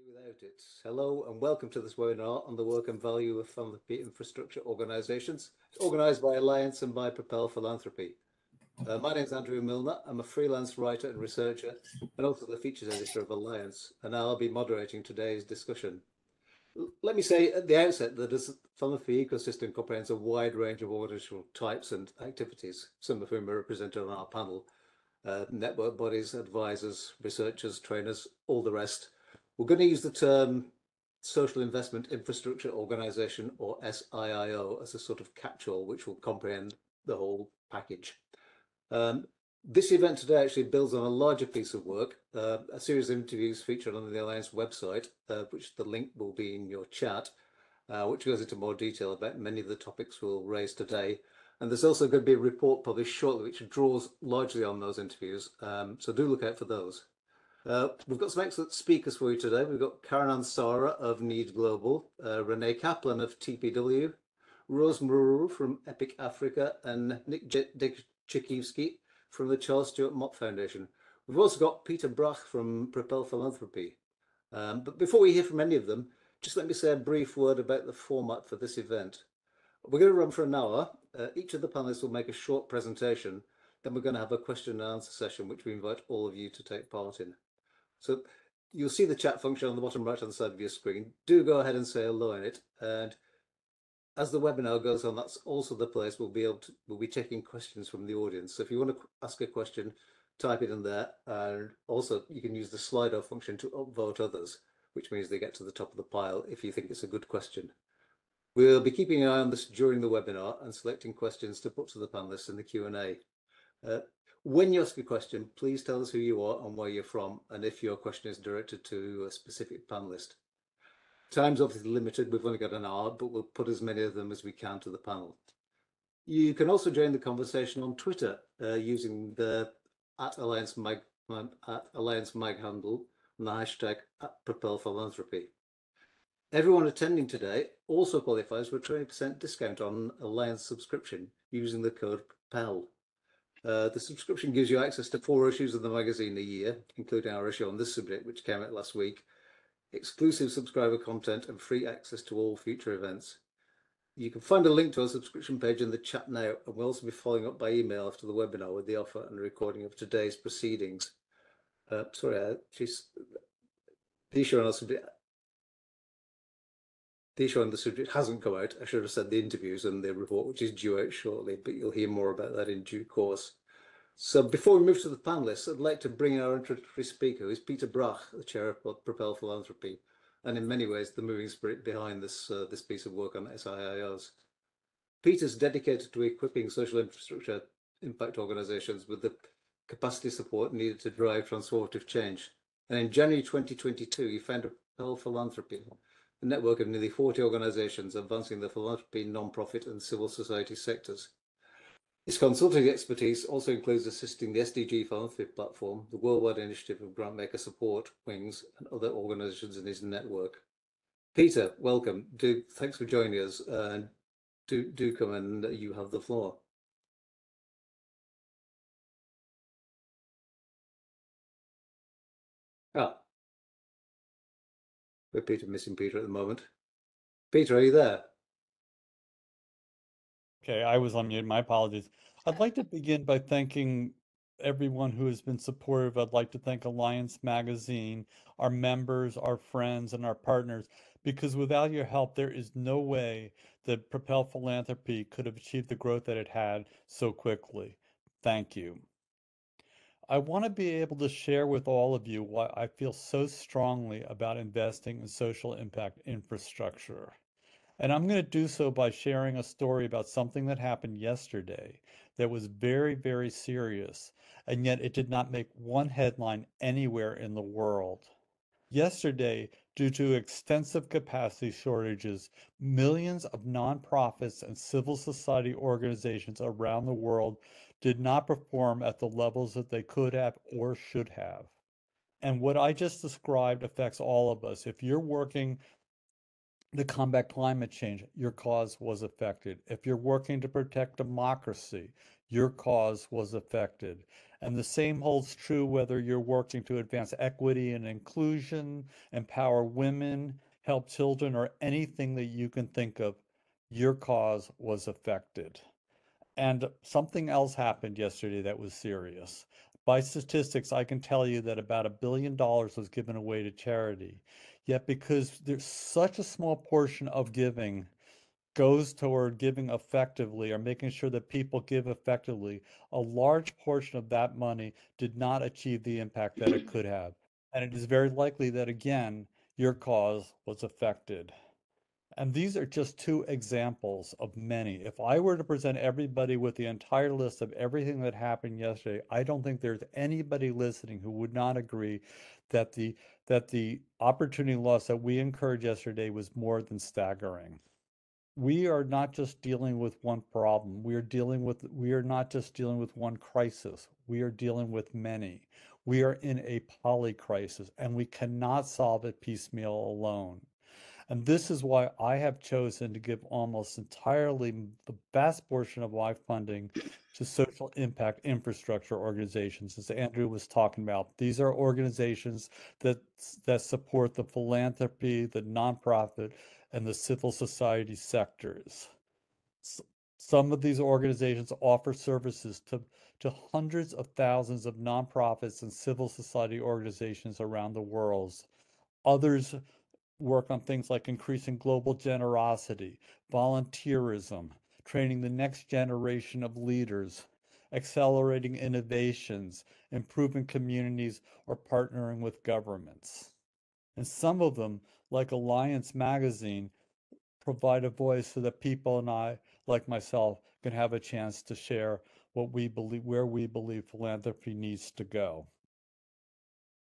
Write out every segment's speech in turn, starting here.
Without it. Hello and welcome to this webinar on the work and value of philanthropy infrastructure organisations. It's organised by Alliance and by Propel Philanthropy. My name is Andrew Milner. I'm a freelance writer and researcher and also the features editor of Alliance, and I'll be moderating today's discussion. Let me say at the outset that the philanthropy ecosystem comprehends a wide range of organisational types and activities, some of whom are represented on our panel. Network bodies, advisors, researchers, trainers, all the rest. We're going to use the term Social Investment Infrastructure Organisation, or SIIO, as a sort of catch-all which will comprehend the whole package. This event today actually builds on a larger piece of work, a series of interviews featured on the Alliance website, which the link will be in your chat, which goes into more detail about many of the topics we'll raise today. And there's also going to be a report published shortly which draws largely on those interviews, so do look out for those. We've got some excellent speakers for you today. We've got Karen Ansara of Need Global, Renee Kaplan of TPW, Rose Mururu from Epic Africa, and Nick Dyczkiewski from the Charles Stewart Mott Foundation. We've also got Peter Brach from Propel Philanthropy. But before we hear from any of them, just let me say a brief word about the format for this event. We're going to run for an hour. Each of the panelists will make a short presentation. Then we're going to have a question and answer session, which we invite all of you to take part in. So you'll see the chat function on the bottom right hand side of your screen. Do go ahead and say hello in it. And as the webinar goes on, that's also the place we'll be taking questions from the audience. So if you want to ask a question, type it in there. And also you can use the Slido function to upvote others, which means they get to the top of the pile if you think it's a good question. We'll be keeping an eye on this during the webinar and selecting questions to put to the panelists in the Q&A. When you ask a question, please tell us who you are and where you're from, and if your question is directed to a specific panelist. Time's obviously limited, we've only got an hour, but we'll put as many of them as we can to the panel. You can also join the conversation on Twitter using the @AllianceMag handle and the hashtag @PropelPhilanthropy. Everyone attending today also qualifies for a 20% discount on Alliance subscription using the code PROPEL. The subscription gives you access to 4 issues of the magazine a year, including our issue on this subject, which came out last week, exclusive subscriber content, and free access to all future events. You can find a link to our subscription page in the chat now, and we'll also be following up by email after the webinar with the offer and recording of today's proceedings. The issue on the subject hasn't come out. I should have said the interviews and the report, which is due out shortly, but you'll hear more about that in due course. So before we move to the panelists, I'd like to bring in our introductory speaker, who is Peter Brach, the chair of Propel Philanthropy, and in many ways the moving spirit behind this piece of work on SIIOs. Peter's dedicated to equipping social infrastructure impact organisations with the capacity support needed to drive transformative change. And in January 2022, he founded Propel Philanthropy, a network of nearly 40 organisations advancing the philanthropy, non-profit and civil society sectors. His consulting expertise also includes assisting the SDG Philanthropy Platform, the Worldwide Initiative of Grantmaker Support Wings, and other organisations in his network. Peter, welcome. Thanks for joining us, and do come and you have the floor. We're missing Peter at the moment. Peter, are you there? Okay, I was on mute. My apologies. I'd like to begin by thanking everyone who has been supportive. I'd like to thank Alliance Magazine, our members, our friends, and our partners, because without your help, there is no way that Propel Philanthropy could have achieved the growth that it had so quickly. Thank you. I want to be able to share with all of you why I feel so strongly about investing in social impact infrastructure. And I'm going to do so by sharing a story about something that happened yesterday that was very, very serious, and yet it did not make one headline anywhere in the world. Yesterday, due to extensive capacity shortages, millions of nonprofits and civil society organizations around the world did not perform at the levels that they could have or should have. And what I just described affects all of us. If you're working to combat climate change, your cause was affected. If you're working to protect democracy, your cause was affected. And the same holds true whether you're working to advance equity and inclusion, empower women, help children, or anything that you can think of. Your cause was affected. And something else happened yesterday that was serious. By statistics, I can tell you that about $1 billion was given away to charity. Yet, because there's such a small portion of giving goes toward giving effectively or making sure that people give effectively, a large portion of that money did not achieve the impact that it could have. And it is very likely that, again, your cause was affected. And these are just two examples of many. If I were to present everybody with the entire list of everything that happened yesterday, I don't think there's anybody listening who would not agree that the opportunity loss that we incurred yesterday was more than staggering. We are not just dealing with one problem. We are not just dealing with one crisis. We are dealing with many. We are in a polycrisis, and we cannot solve it piecemeal alone. And this is why I have chosen to give almost entirely the vast portion of my funding to social impact infrastructure organizations, as Andrew was talking about. These are organizations that support the philanthropy, the nonprofit, and the civil society sectors. Some of these organizations offer services to hundreds of thousands of nonprofits and civil society organizations around the world. Others work on things like increasing global generosity, volunteerism, training the next generation of leaders, accelerating innovations, improving communities, or partnering with governments. And some of them, like Alliance Magazine, provide a voice so that people and I, like myself, can have a chance to share what we believe, where we believe philanthropy needs to go.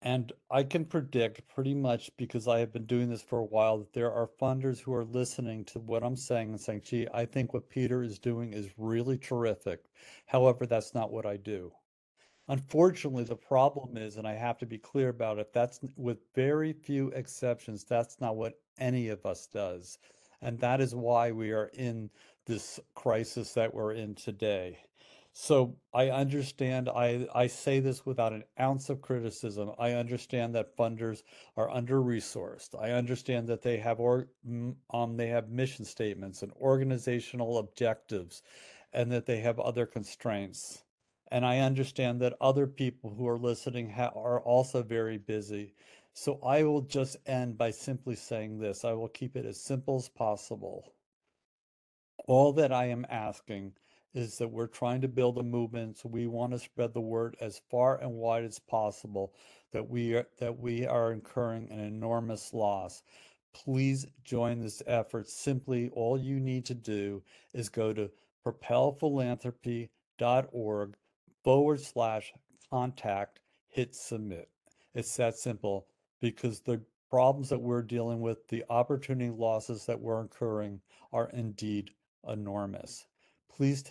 And I can predict pretty much because I have been doing this for a while that there are funders who are listening to what I'm saying and saying, gee, I think what Peter is doing is really terrific. However, that's not what I do. Unfortunately, the problem is, and I have to be clear about it, that's with very few exceptions, that's not what any of us does. And that is why we are in this crisis that we're in today. So I understand, I say this without an ounce of criticism. I understand that funders are under-resourced. I understand that they have mission statements and organizational objectives, and that they have other constraints. And I understand that other people who are listening are also very busy. So I will just end by simply saying this. I will keep it as simple as possible. All that I am asking is that we're trying to build a movement, so we want to spread the word as far and wide as possible that we are incurring an enormous loss. Please join this effort. Simply, all you need to do is go to propelphilanthropy.org/contact, hit submit. It's that simple because the problems that we're dealing with, the opportunity losses that we're incurring are indeed enormous. Please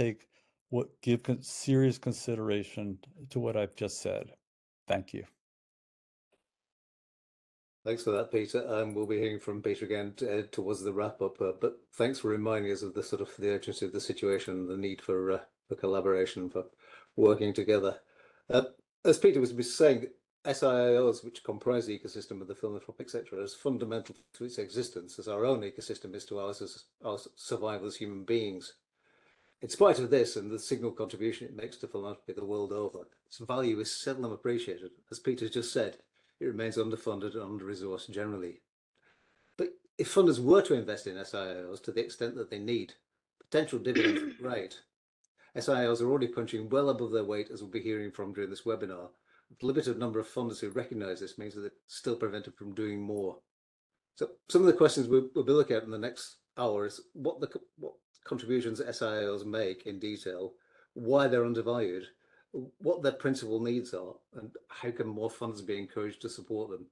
give serious consideration to what I've just said. Thank you. Thanks for that, Peter. We'll be hearing from Peter again towards the wrap up. But thanks for reminding us of the urgency of the situation and the need for collaboration, for working together. As Peter was saying, SIIOs, which comprise the ecosystem of the philanthropic sector, is fundamental to its existence, as our own ecosystem is to ours as our survival as human beings. In spite of this and the signal contribution it makes to philanthropy the world over, its value is seldom appreciated. As Peter just said, it remains underfunded and under-resourced generally. But if funders were to invest in SIIOs to the extent that they need, potential dividends are great. SIIOs are already punching well above their weight, as we'll be hearing from during this webinar. The limited number of funders who recognise this means that they're still prevented from doing more. So some of the questions we'll be looking at in the next hour is what contributions SIIOs make in detail, why they're undervalued, what their principal needs are, and how can more funds be encouraged to support them.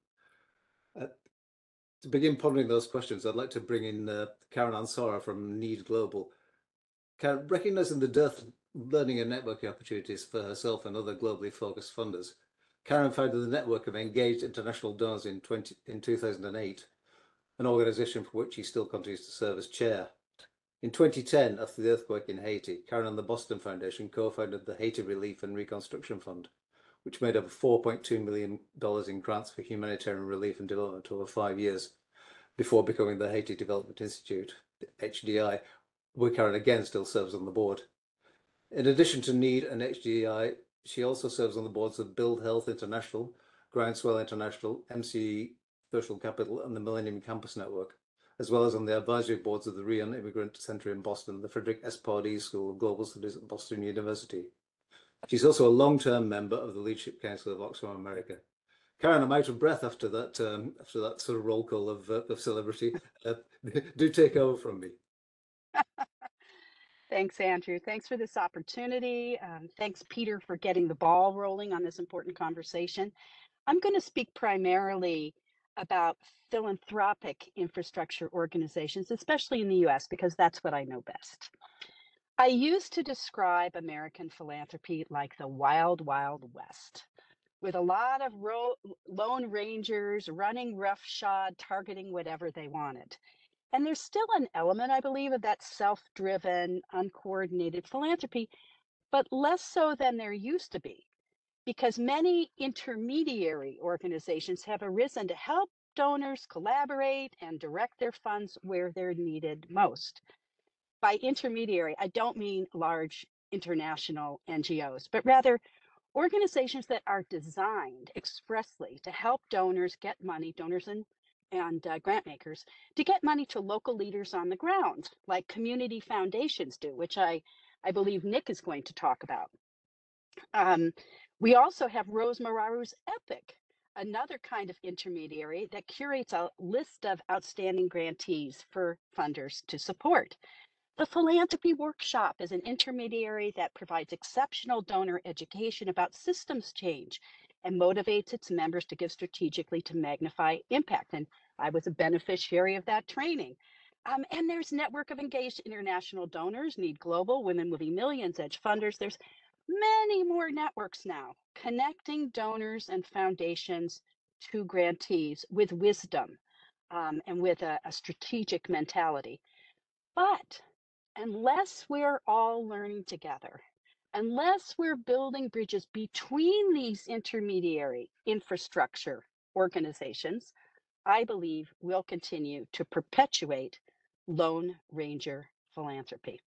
To begin pondering those questions, I'd like to bring in Karen Ansara from Need Global. Karen, recognizing the dearth of learning and networking opportunities for herself and other globally focused funders, Karen founded the Network of Engaged International Donors in 2008, an organization for which she still continues to serve as chair. In 2010, after the earthquake in Haiti, Karen and the Boston Foundation co-founded the Haiti Relief and Reconstruction Fund, which made up $4.2 million in grants for humanitarian relief and development over 5 years before becoming the Haiti Development Institute, HDI, where Karen again still serves on the board. In addition to NEED and HDI, she also serves on the boards of Build Health International, Groundswell International, MCE Social Capital, and the Millennium Campus Network, as well as on the advisory boards of the Rian Immigrant Center in Boston, the Frederick S. Pardee School of Global Studies at Boston University. She's also a long-term member of the Leadership Council of Oxfam America. Karen, I'm out of breath after that sort of roll call of celebrity. Do take over from me. Thanks, Andrew. Thanks for this opportunity. Thanks, Peter, for getting the ball rolling on this important conversation. I'm going to speak primarily about philanthropic infrastructure organizations, especially in the US, because that's what I know best. I used to describe American philanthropy like the wild, wild west, with a lot of lone rangers running roughshod, targeting whatever they wanted. And there's still an element, I believe, of that self-driven, uncoordinated philanthropy, but less so than there used to be, because many intermediary organizations have arisen to help donors collaborate and direct their funds where they're needed most. By intermediary, I don't mean large international NGOs, but rather organizations that are designed expressly to help donors get money, donors and grant makers, to get money to local leaders on the ground, like community foundations do, which I believe Nick is going to talk about. We also have Rose Mararu's Epic, another kind of intermediary that curates a list of outstanding grantees for funders to support. The Philanthropy Workshop is an intermediary that provides exceptional donor education about systems change and motivates its members to give strategically to magnify impact. And I was a beneficiary of that training. And there's Network of Engaged International Donors, Need Global, Women Moving Millions, Edge Funders. There's many more networks now connecting donors and foundations to grantees with wisdom and with a strategic mentality. But unless we're all learning together, unless we're building bridges between these intermediary infrastructure organizations, I believe we'll continue to perpetuate Lone Ranger philanthropy.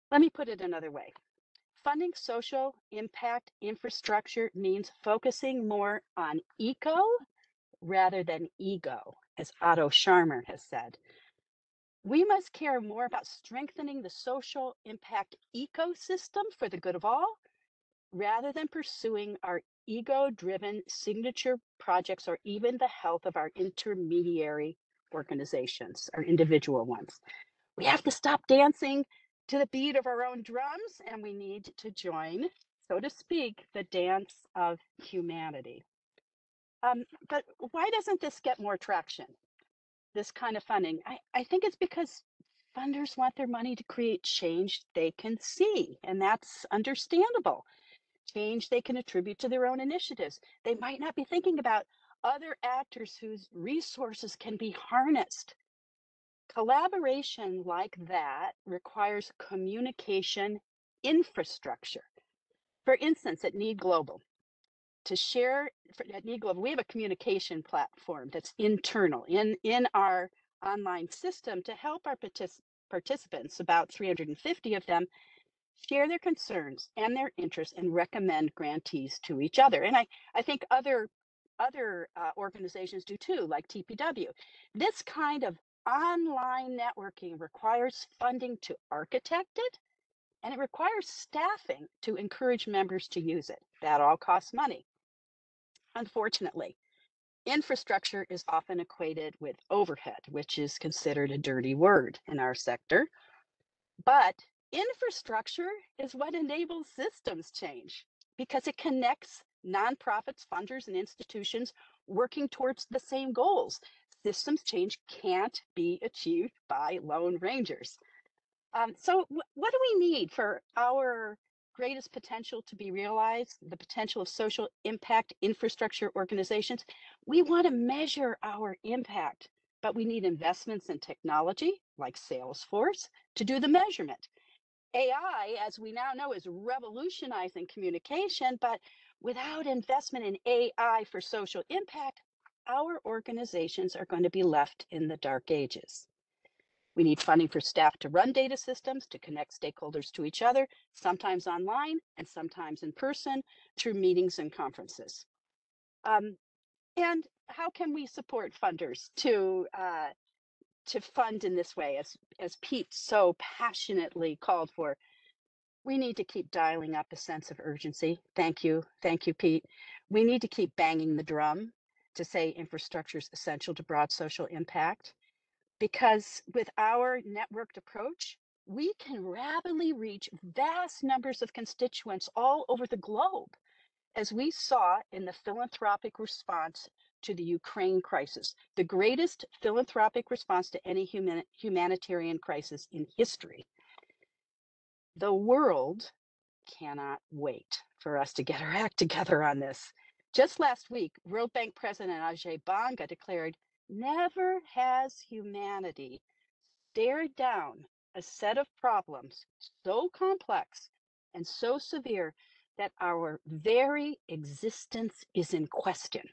Let me put it another way. Funding social impact infrastructure means focusing more on eco rather than ego, as Otto Scharmer has said. We must care more about strengthening the social impact ecosystem for the good of all, rather than pursuing our ego-driven signature projects or even the health of our intermediary organizations, our individual ones. We have to stop dancing to the beat of our own drums, and we need to join, so to speak, the dance of humanity. But why doesn't this get more traction? This kind of funding? I think it's because funders want their money to create change they can see, and that's understandable. Change they can attribute to their own initiatives. They might not be thinking about other actors whose resources can be harnessed. Collaboration like that requires communication infrastructure. For instance, at Need Global, at Need Global, we have a communication platform that's internal in our online system to help our participants, about 350 of them, share their concerns and their interests and recommend grantees to each other. And I think other organizations do too, like TPW. This kind of online networking requires funding to architect it, and it requires staffing to encourage members to use it. That all costs money. Unfortunately, infrastructure is often equated with overhead, which is considered a dirty word in our sector. But infrastructure is what enables systems change because it connects nonprofits, funders, and institutions working towards the same goals. Systems change can't be achieved by lone rangers. So what do we need for our greatest potential to be realized, the potential of social impact infrastructure organizations? We want to measure our impact, but we need investments in technology like Salesforce to do the measurement. AI, as we now know, is revolutionizing communication, but without investment in AI for social impact, our organizations are going to be left in the dark ages. We need funding for staff to run data systems, to connect stakeholders to each other, sometimes online and sometimes in person through meetings and conferences. And how can we support funders to fund in this way, as Pete so passionately called for? We need to keep dialing up a sense of urgency. Thank you, Pete. We need to keep banging the drum to say infrastructure is essential to broad social impact, because with our networked approach, we can rapidly reach vast numbers of constituents all over the globe, as we saw in the philanthropic response to the Ukraine crisis, the greatest philanthropic response to any humanitarian crisis in history. The world cannot wait for us to get our act together on this. Just last week, World Bank President Ajay Banga declared, "Never has humanity stared down a set of problems so complex and so severe that our very existence is in question."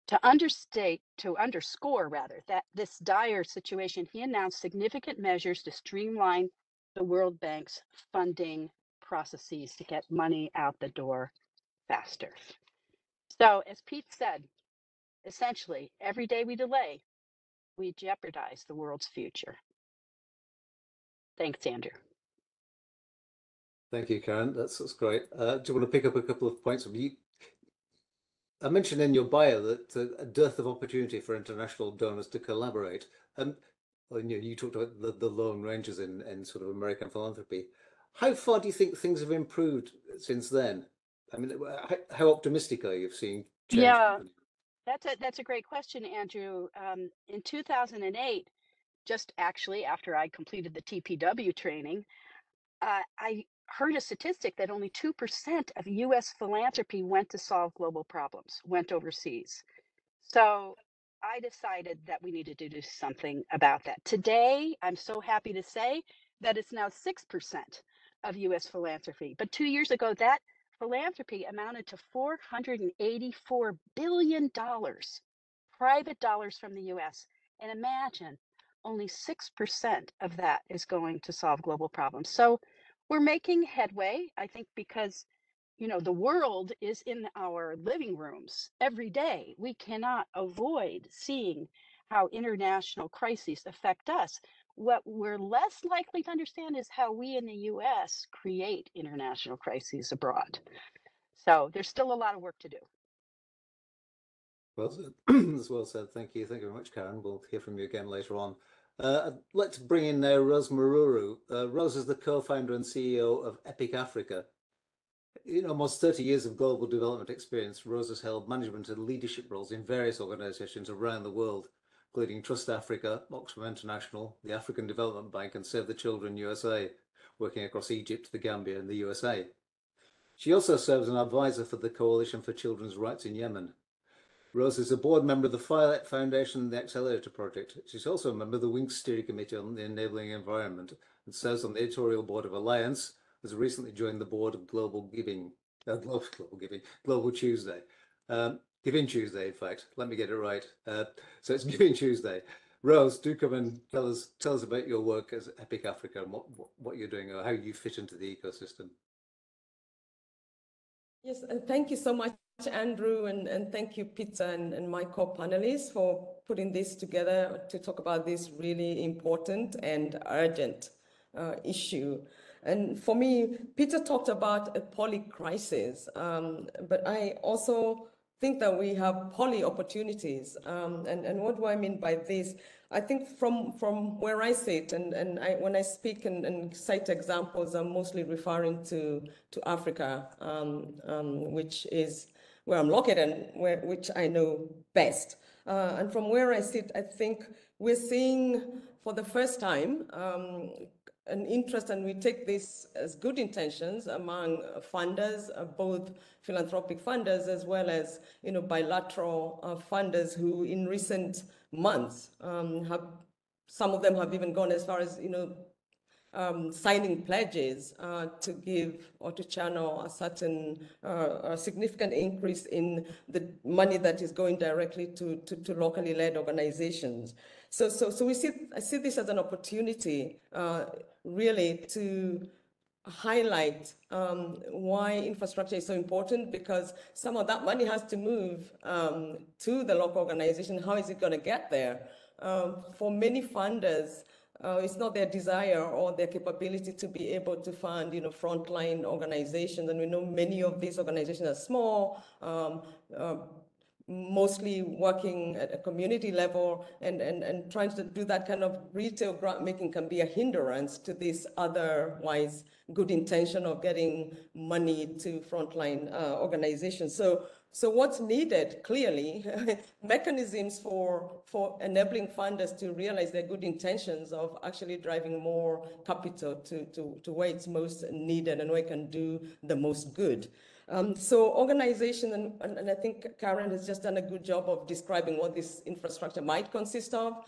To underscore rather, that this dire situation, he announced significant measures to streamline the World Bank's funding processes to get money out the door faster. So, as Pete said, essentially, every day we delay, we jeopardize the world's future. Thanks, Andrew. Thank you, Karen. That's great. Do you want to pick up a couple of points from you? I mentioned in your bio that a dearth of opportunity for international donors to collaborate. Well, you talked about the Lone Rangers in sort of American philanthropy. How far do you think things have improved since then? I mean, how optimistic are you of seeing change Yeah, happening? that's a great question, Andrew. In 2008, just actually after I completed the TPW training, I heard a statistic that only 2% of US philanthropy went to solve global problems, went overseas. So I decided that we needed to do something about that. Today, I'm so happy to say that it's now 6% of US philanthropy. But 2 years ago, that philanthropy amounted to $484 billion, private dollars from the US. And imagine only 6% of that is going to solve global problems. So we're making headway, I think, because the world is in our living rooms every day. We cannot avoid seeing how international crises affect us. What we're less likely to understand is how we in the US create international crises abroad. So there's still a lot of work to do. Well said. That's well said. Thank you. Thank you very much, Karen. We'll hear from you again later on. I'd like to bring in now Rose Maruru. Rose is the co-founder and CEO of Epic Africa. In almost 30 years of global development experience, Rose has held management and leadership roles in various organizations around the world, including Trust Africa, Oxfam International, the African Development Bank, and Save the Children USA, working across Egypt, the Gambia, and the USA. She also serves as an advisor for the Coalition for Children's Rights in Yemen. Rose is a board member of the Filet Foundation and the Accelerator Project. She's also a member of the Wings Steering Committee on the Enabling Environment and serves on the editorial board of Alliance, has recently joined the board of Global Tuesday. Giving Tuesday, in fact. Let me get it right. So it's Giving Tuesday. Rose, do come and tell us about your work as Epic Africa and what you're doing or how you fit into the ecosystem. Yes, and thank you so much, Andrew, and thank you, Peter, and my co-panelists for putting this together to talk about this really important and urgent issue. And for me, Peter talked about a poly crisis, but I also think that we have poly opportunities. And what do I mean by this? I think from where I sit, and when I speak and cite examples, I'm mostly referring to Africa, which is where I'm located and which I know best. And from where I sit, I think we're seeing for the first time an interest, and we take this as good intentions among funders, both philanthropic funders as well as bilateral funders who in recent months some of them have even gone as far as signing pledges to give or to channel a certain a significant increase in the money that is going directly to locally led organizations. So I see this as an opportunity really to highlight why infrastructure is so important, because some of that money has to move to the local organization. How is it going to get there? For many funders, it's not their desire or their capability to be able to fund, frontline organizations. And we know many of these organizations are small, mostly working at a community level, and trying to do that kind of retail grant making can be a hindrance to this otherwise good intention of getting money to frontline organizations. So what's needed, clearly, mechanisms for enabling funders to realize their good intentions of actually driving more capital to where it's most needed and where it can do the most good. So organization, and I think Karen has just done a good job of describing what this infrastructure might consist of.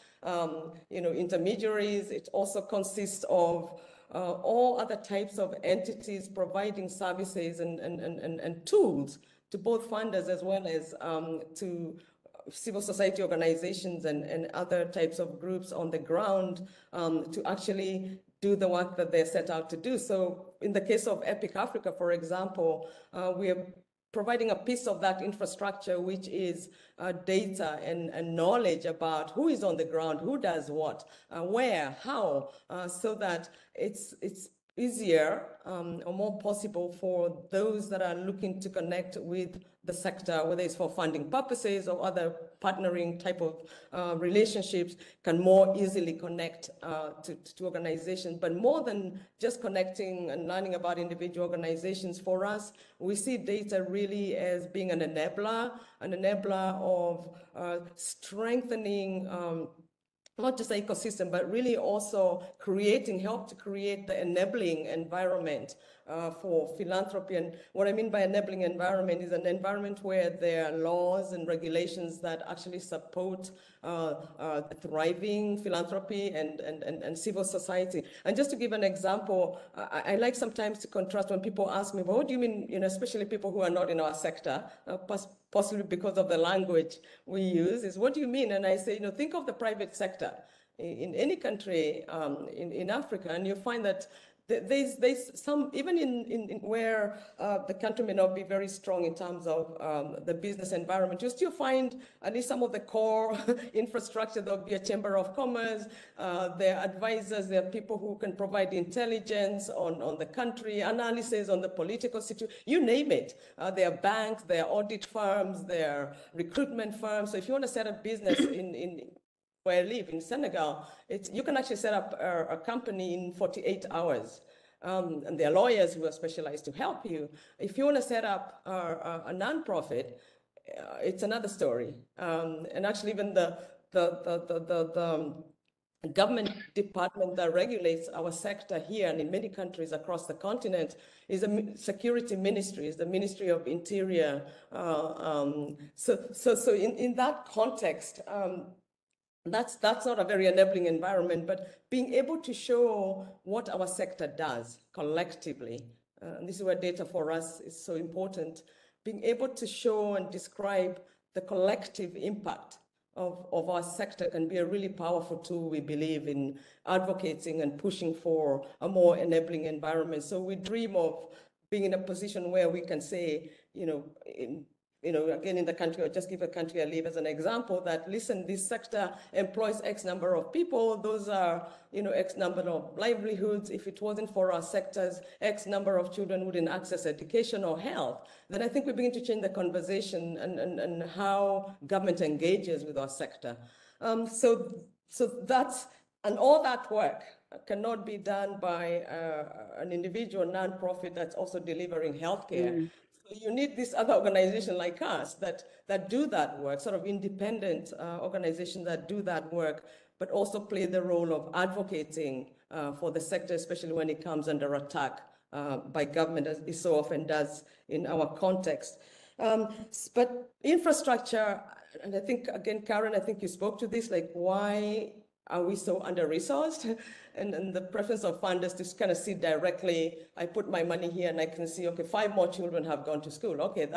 Intermediaries, it also consists of all other types of entities providing services and tools to both funders as well as to civil society organizations and other types of groups on the ground to actually do the work that they're set out to do. So in the case of EPIC Africa, for example, we are providing a piece of that infrastructure, which is data and knowledge about who is on the ground, who does what, where, how, so that it's easier or more possible for those that are looking to connect with the sector, whether it's for funding purposes or other partnering type of relationships, can more easily connect to organizations. But more than just connecting and learning about individual organizations, for us, we see data really as being an enabler of strengthening not just the ecosystem, but really also help to create the enabling environment for philanthropy. And what I mean by enabling environment is an environment where there are laws and regulations that actually support thriving philanthropy and civil society. And just to give an example, I like sometimes to contrast when people ask me, well, what do you mean, especially people who are not in our sector, possibly because of the language we use, is what do you mean? And I say, think of the private sector in any country in Africa, and you find that there's some, even in where the country may not be very strong in terms of the business environment, you still find at least some of the core infrastructure. There'll be a chamber of commerce, there are advisors, there are people who can provide intelligence on the country, analysis on the political situation, you name it. There are banks, there are audit firms, there are recruitment firms. So if you want to set up business in where I live in Senegal, you can actually set up a company in 48 hours. And there are lawyers who are specialized to help you. If you want to set up a nonprofit, it's another story. And actually, even the government department that regulates our sector here and in many countries across the continent is a security ministry, is the Ministry of Interior. So in that context, that's not a very enabling environment, but being able to show what our sector does collectively, and this is where data for us is so important, being able to show and describe the collective impact of our sector can be a really powerful tool, we believe, in advocating and pushing for a more enabling environment. So we dream of being in a position where we can say, again, in the country, or just give a country I live as an example, that, listen, this sector employs X number of people. Those are, X number of livelihoods. If it wasn't for our sectors, X number of children wouldn't access education or health. Then I think we begin to change the conversation and how government engages with our sector. So that's, and all that work cannot be done by an individual nonprofit that's also delivering healthcare. So you need this other organization like us that do that work, sort of independent organizations that do that work, but also play the role of advocating for the sector, especially when it comes under attack by government, as it so often does in our context. But infrastructure, and I think, again, Karen, I think you spoke to this, like why are we so under-resourced? And the preference of funders to kind of see directly, I put my money here and I can see, okay, 5 more children have gone to school. Okay,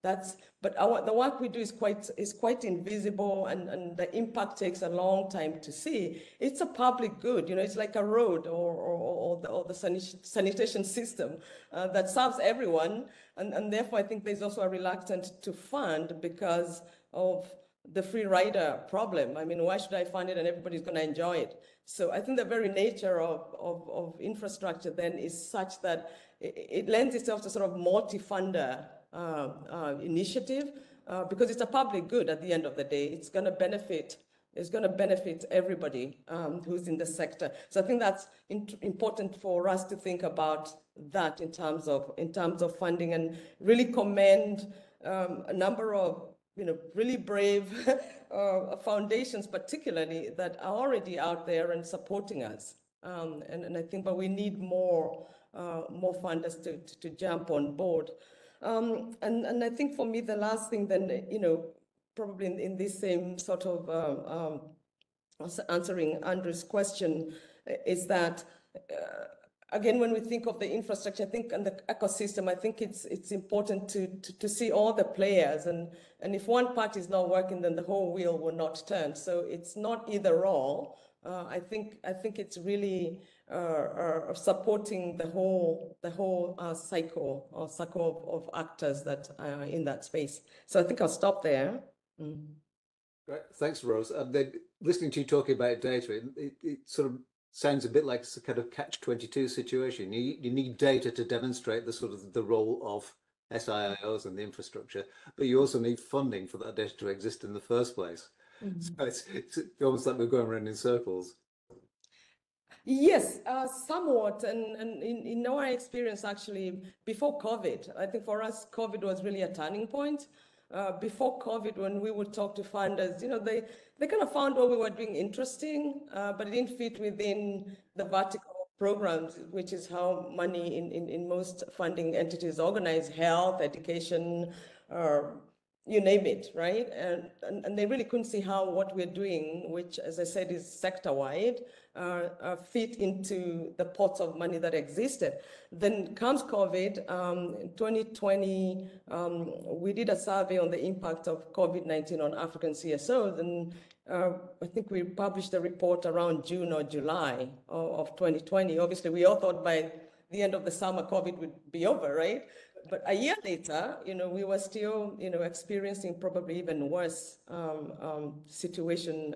but the work we do is quite invisible, and the impact takes a long time to see. It's a public good, it's like a road or the sanitation system that serves everyone, and therefore I think there's also a reluctance to fund because of the free rider problem. I mean, why should I fund it and everybody's going to enjoy it? So I think the very nature of infrastructure then is such that it lends itself to sort of multi-funder initiative because it's a public good at the end of the day. It's going to benefit everybody who's in the sector. So I think that's important for us to think about that in terms of funding, and really commend a number of really brave foundations, particularly that are already out there and supporting us. And I think, but we need more funders to jump on board. And I think for me, the last thing then, probably in this same sort of answering Andrew's question, is that again, when we think of the infrastructure, I think, and the ecosystem, I think it's important to see all the players, and if one part is not working, then the whole wheel will not turn. So it's not either or. I think it's really supporting the whole cycle of actors that are in that space. So I think I'll stop there. Great, thanks, Rose. Listening to you talking about data, it sort of sounds a bit like a kind of catch-22 situation. You need data to demonstrate the sort of the role of SIIOs and the infrastructure, but you also need funding for that data to exist in the first place. So it's almost like we're going around in circles. Yes, somewhat. And in our experience, actually, before COVID, I think for us, COVID was really a turning point. Before COVID, when we would talk to funders, they kind of found what we were doing interesting, but it didn't fit within the vertical programs, which is how money in most funding entities organize: health, education, you name it, right? And they really couldn't see how what we're doing, which, as I said, is sector-wide, fit into the pots of money that existed. Then comes COVID. In 2020, we did a survey on the impact of COVID-19 on African CSOs, and I think we published a report around June or July of 2020. Obviously, we all thought by the end of the summer, COVID would be over, right? But a year later, we were still, experiencing probably even worse situation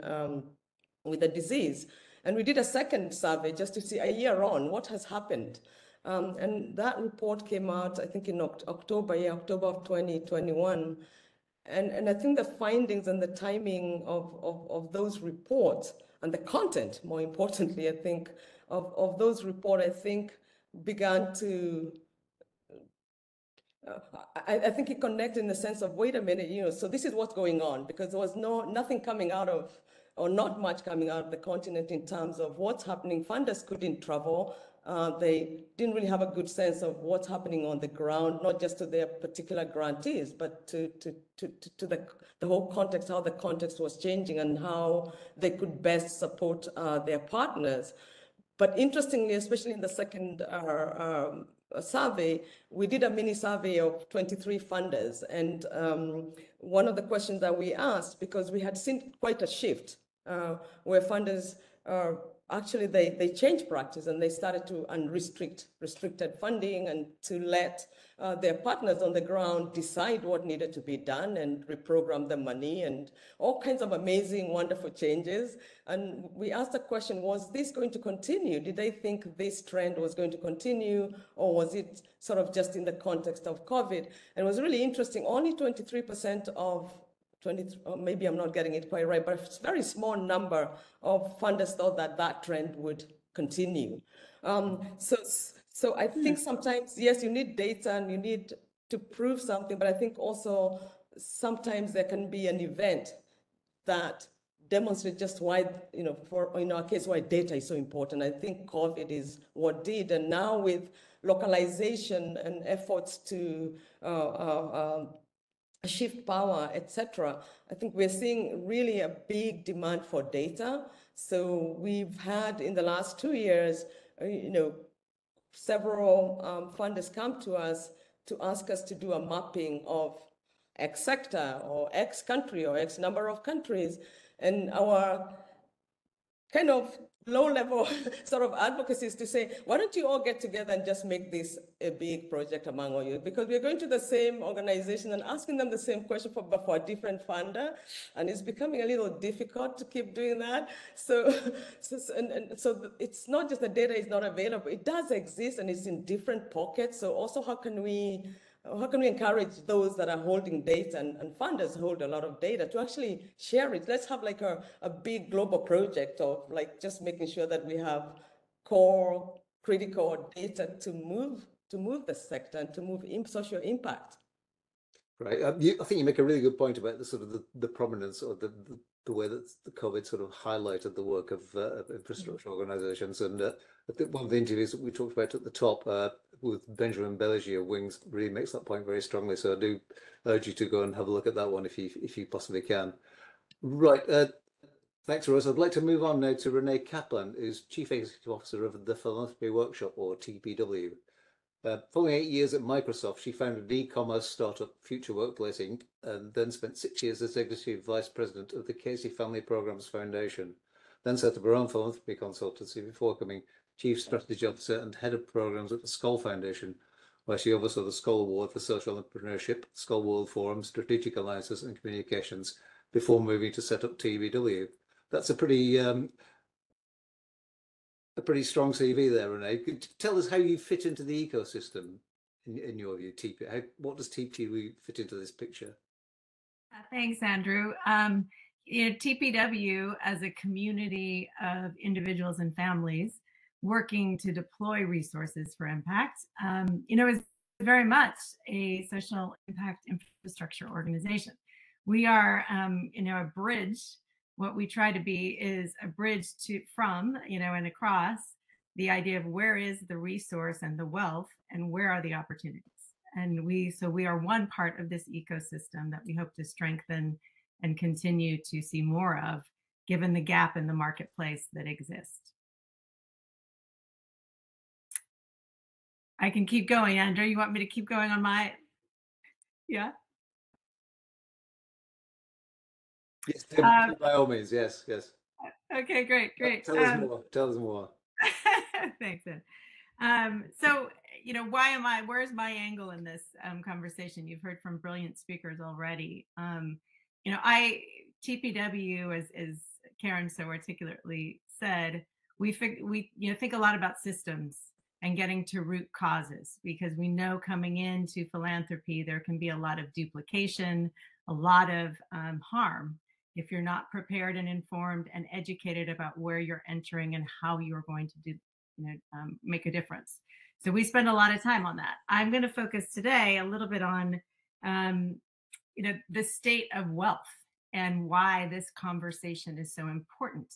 with the disease. And we did a second survey just to see a year on what has happened. And that report came out, I think, in October of 2021. And I think the findings and the timing of those reports and the content, more importantly, I think, of those reports, I think, began to I think it connected in the sense of, wait a minute, so this is what's going on, because there was nothing coming out of, or not much coming out of the continent in terms of what's happening. Funders couldn't travel. They didn't really have a good sense of what's happening on the ground, not just to their particular grantees, but to the whole context, how the context was changing and how they could best support their partners. But interestingly, especially in the second survey, we did a mini survey of 23 funders. And one of the questions that we asked, because we had seen quite a shift where funders actually they changed practice and they started to restricted funding and to let their partners on the ground decide what needed to be done and reprogram the money and all kinds of amazing, wonderful changes. And we asked the question, was this going to continue? Did they think this trend was going to continue, or was it sort of just in the context of COVID? And it was really interesting. Only 23% of maybe I'm not getting it quite right, but it's a very small number of funders thought that trend would continue. So I think sometimes, yes, you need data and you need to prove something, but I think also sometimes there can be an event that demonstrates just why, in our case, why data is so important. I think COVID is what did, and now with localization and efforts to shift power, etc., I think we're seeing really a big demand for data. So we've had in the last 2 years, several funders come to us to ask us to do a mapping of X sector or X country or X number of countries. And our kind of low-level sort of advocacy is to say, why don't you all get together and just make this a big project among all you? Because we're going to the same organization and asking them the same question but for a different funder, and it's becoming a little difficult to keep doing that. So it's not just the data is not available, it does exist and it's in different pockets. So also how can we encourage those that are holding data and funders hold a lot of data to actually share it? Let's have like a big global project of like just making sure that we have core critical data to move the sector and to move social impact. Right. I think you make a really good point about the sort of the prominence or the way that the COVID sort of highlighted the work of infrastructure organizations. And I think one of the interviews that we talked about at the top with Benjamin Belagier of Wings really makes that point very strongly. So I do urge you to go and have a look at that one if you possibly can. Right. Thanks, Rose. I'd like to move on now to Renee Kaplan, who's Chief Executive Officer of the Philanthropy Workshop, or TPW. Following 8 years at Microsoft, she founded an e-commerce startup, Future Workplace Inc., and then spent 6 years as Executive Vice President of the Casey Family Programs Foundation. Then set up her own philanthropy consultancy before becoming Chief Strategy Officer and Head of Programs at the Skoll Foundation, where she oversaw the Skoll Award for Social Entrepreneurship, Skoll World Forum, Strategic Alliances and Communications, before moving to set up TBW. That's a pretty strong CV there, Renee. Could you tell us how you fit into the ecosystem in your view, what does TPW fit into this picture? Thanks, Andrew. TPW as a community of individuals and families working to deploy resources for impact, is very much a social impact infrastructure organization. We are, a bridge. What we try to be is a bridge from, and across the idea of where is the resource and the wealth and where are the opportunities. And we are one part of this ecosystem that we hope to strengthen and continue to see more of, given the gap in the marketplace that exists. I can keep going, Andrew. You want me to keep going on my, yeah? Yes, by all means, yes. Okay, great. Tell us more. Thanks, Ed. So, where's my angle in this conversation? You've heard from brilliant speakers already. TPW, as Karen so articulately said, we think a lot about systems and getting to root causes, because we know coming into philanthropy, there can be a lot of duplication, a lot of harm if you're not prepared and informed and educated about where you're entering and how you're going to do, make a difference. So we spend a lot of time on that. I'm going to focus today a little bit on, the state of wealth and why this conversation is so important.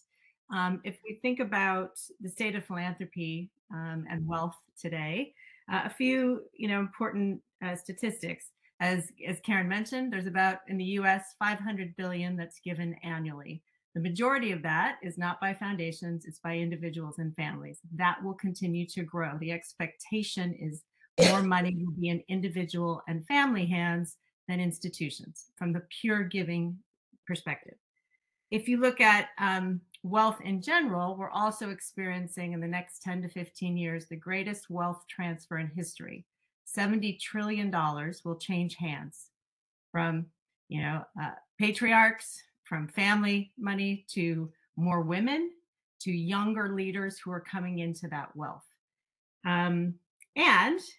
If we think about the state of philanthropy and wealth today, a few, important statistics. As Karen mentioned, there's about, in the US, 500 billion that's given annually. The majority of that is not by foundations, it's by individuals and families. That will continue to grow. The expectation is more money will be in individual and family hands than institutions from the pure giving perspective. If you look at wealth in general, we're also experiencing in the next 10 to 15 years the greatest wealth transfer in history. $70 trillion will change hands from, patriarchs, from family money, to more women, to younger leaders who are coming into that wealth. And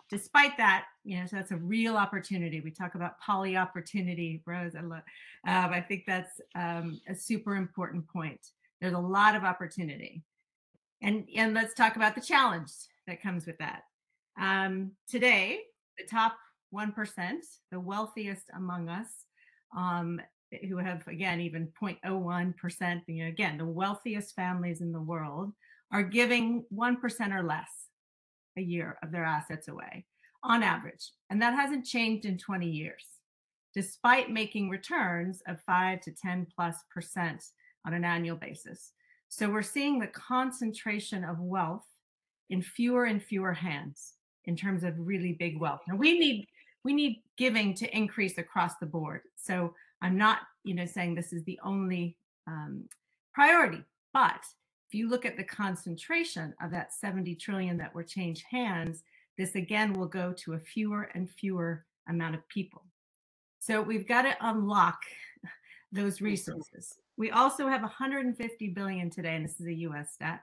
despite that, so that's a real opportunity. We talk about poly opportunity, Rose. I think that's a super important point. There's a lot of opportunity. And let's talk about the challenge that comes with that. Today, the top 1%, the wealthiest among us, who have, again, even 0.01%, again, the wealthiest families in the world are giving 1% or less a year of their assets away on average. And that hasn't changed in 20 years, despite making returns of 5 to 10+% on an annual basis. So we're seeing the concentration of wealth in fewer and fewer hands in terms of really big wealth. Now we need giving to increase across the board. So I'm not, saying this is the only priority, but if you look at the concentration of that 70 trillion that will change hands, this again will go to a fewer and fewer amount of people. So we've got to unlock those resources. We also have 150 billion today, and this is a US stat,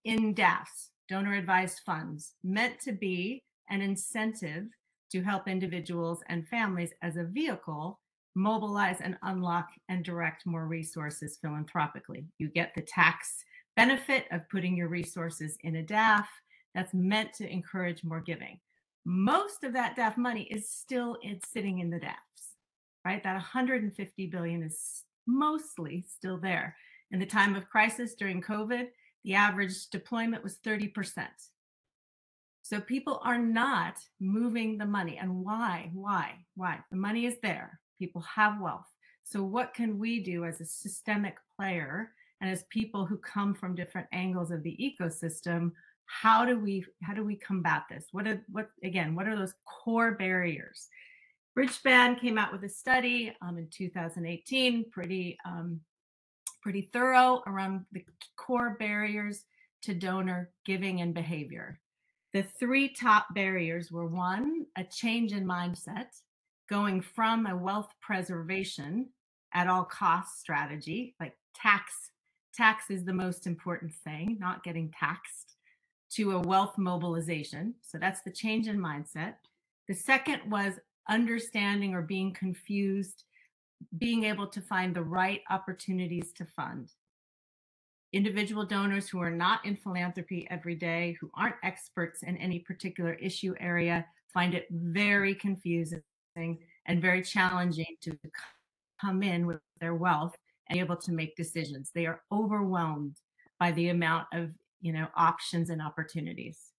in DAFs, donor advised funds, meant to be an incentive to help individuals and families as a vehicle mobilize and unlock and direct more resources philanthropically. You get the tax benefit of putting your resources in a DAF that's meant to encourage more giving. Most of that DAF money is still sitting in the DAFs, right? That 150 billion is mostly still there. In the time of crisis during COVID, the average deployment was 30%. So people are not moving the money. And why? The money is there. People have wealth. So what can we do as a systemic player and as people who come from different angles of the ecosystem? How do we combat this? What are those core barriers? Bridgespan came out with a study in 2018, pretty thorough, around the core barriers to donor giving and behavior. The three top barriers were: one, a change in mindset, going from a wealth preservation at all costs strategy, like tax is the most important thing, not getting taxed, to a wealth mobilization. So that's the change in mindset. The second was understanding or being confused, being able to find the right opportunities to fund. Individual donors who are not in philanthropy every day, who aren't experts in any particular issue area, find it very confusing and very challenging to come in with their wealth and be able to make decisions. They are overwhelmed by the amount of options and opportunities.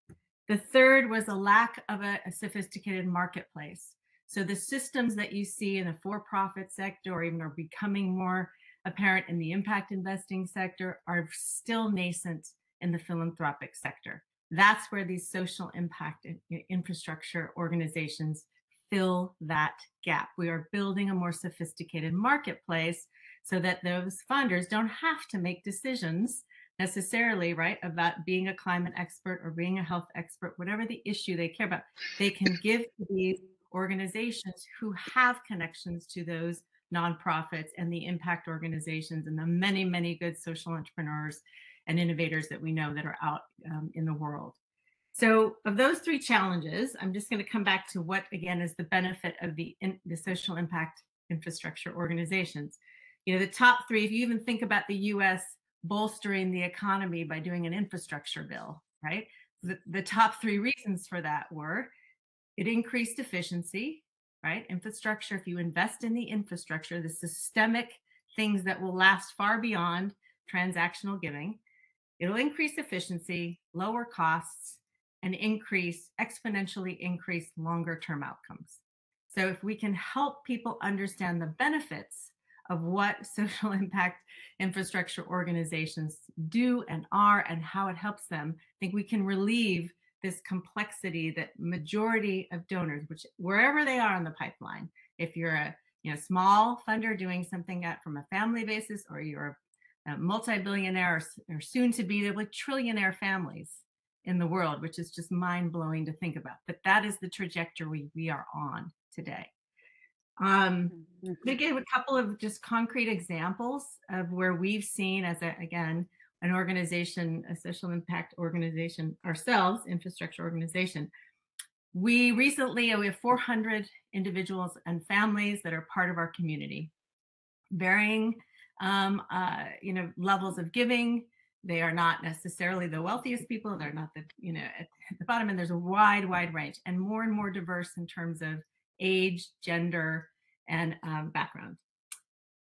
The third was a lack of a sophisticated marketplace. So the systems that you see in the for-profit sector, or even are becoming more apparent in the impact investing sector, are still nascent in the philanthropic sector. That's where these social impact infrastructure organizations fill that gap. We are building a more sophisticated marketplace so that those funders don't have to make decisions necessarily, right, about being a climate expert or being a health expert, whatever the issue they care about. They can give to these organizations who have connections to those nonprofits and the impact organizations and the many, many good social entrepreneurs and innovators that we know that are out in the world. So of those three challenges, I'm just going to come back to what, again, is the benefit of the social impact infrastructure organizations. The top three, if you even think about the US bolstering the economy by doing an infrastructure bill, right? The top three reasons for that were: it increased efficiency, right? Infrastructure, if you invest in the infrastructure, the systemic things that will last far beyond transactional giving, it'll increase efficiency, lower costs, and exponentially increase longer term outcomes. So if we can help people understand the benefits of what social impact infrastructure organizations do and are and how it helps them, I think we can relieve this complexity that majority of donors, which wherever they are on the pipeline, if you're a small funder doing something from a family basis, or you're a multi-billionaire or soon to be, there are like trillionaire families in the world, which is just mind-blowing to think about. But that is the trajectory we are on today. I'm going to give a couple of just concrete examples of where we've seen as an organization, a social impact organization ourselves, infrastructure organization. We have 400 individuals and families that are part of our community, varying levels of giving. They are not necessarily the wealthiest people. They're not at the bottom, and there's a wide range, and more diverse in terms of age, gender, and background.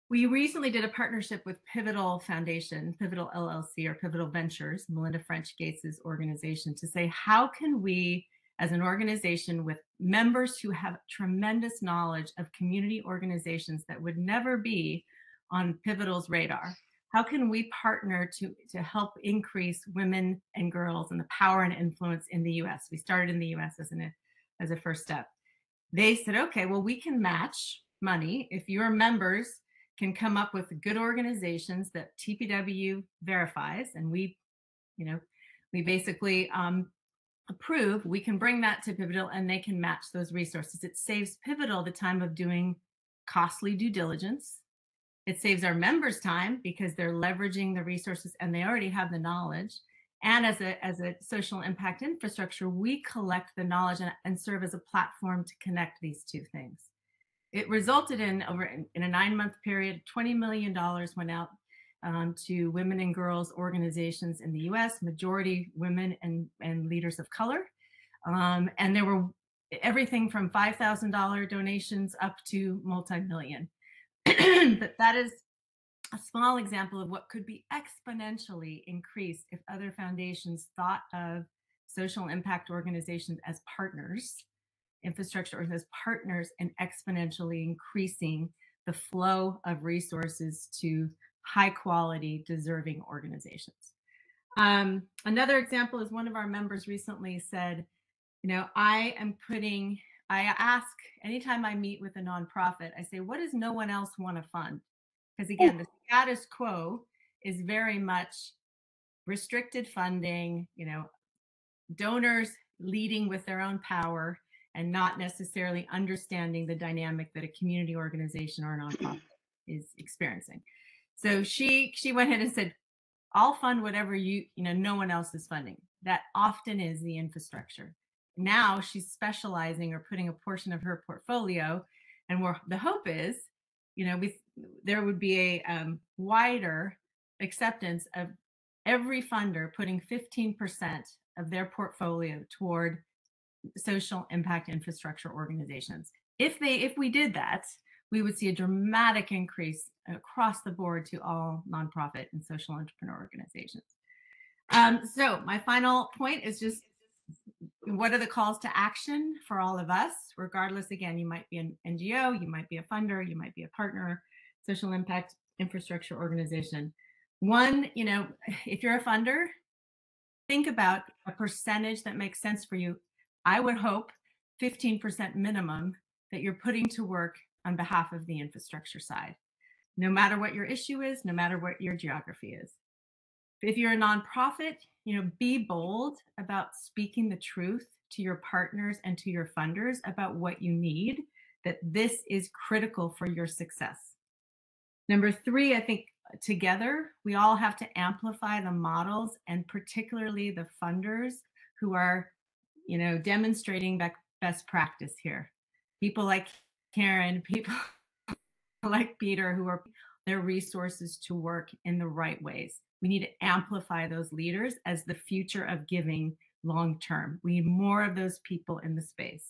We recently did a partnership with Pivotal Foundation, Pivotal LLC, or Pivotal Ventures, Melinda French Gates's organization, to say, how can we, as an organization with members who have tremendous knowledge of community organizations that would never be on Pivotal's radar, how can we partner to help increase women and girls and the power and influence in the US? We started in the US as a first step. They said, okay, well, we can match money if your members can come up with good organizations that TPW verifies, and we basically approve. We can bring that to Pivotal and they can match those resources. It saves Pivotal the time of doing costly due diligence. It saves our members time because they're leveraging the resources and they already have the knowledge. And as a social impact infrastructure, we collect the knowledge and serve as a platform to connect these two things. It resulted in a 9-month period, $20 million went out to women and girls organizations in the US, majority women and leaders of color. And there were everything from $5,000 donations up to multi-million. But that is a small example of what could be exponentially increased if other foundations thought of social impact organizations as partners, infrastructure as partners, and exponentially increasing the flow of resources to high quality, deserving organizations. Another example is one of our members recently said, I ask anytime I meet with a nonprofit, I say, what does no one else want to fund? Because again, the status quo is very much restricted funding, donors leading with their own power and not necessarily understanding the dynamic that a community organization or a nonprofit is experiencing. So she went ahead and said, I'll fund whatever no one else is funding. That often is the infrastructure. Now she's specializing or putting a portion of her portfolio, and the hope is, there would be a wider acceptance of every funder putting 15% of their portfolio toward social impact infrastructure organizations. If we did that, we would see a dramatic increase across the board to all nonprofit and social entrepreneur organizations. So my final point is just, what are the calls to action for all of us? Regardless, again, you might be an NGO, you might be a funder, you might be a partner, social impact infrastructure organization. One, if you're a funder, think about a percentage that makes sense for you. I would hope 15% minimum that you're putting to work on behalf of the infrastructure side, no matter what your issue is, no matter what your geography is. If you're a nonprofit, be bold about speaking the truth to your partners and to your funders about what you need, that this is critical for your success. Number 3, I think together, we all have to amplify the models, and particularly the funders who are, demonstrating best practice here. People like Karen, people like Peter, who are their resources to work in the right ways. We need to amplify those leaders as the future of giving long term. We need more of those people in the space.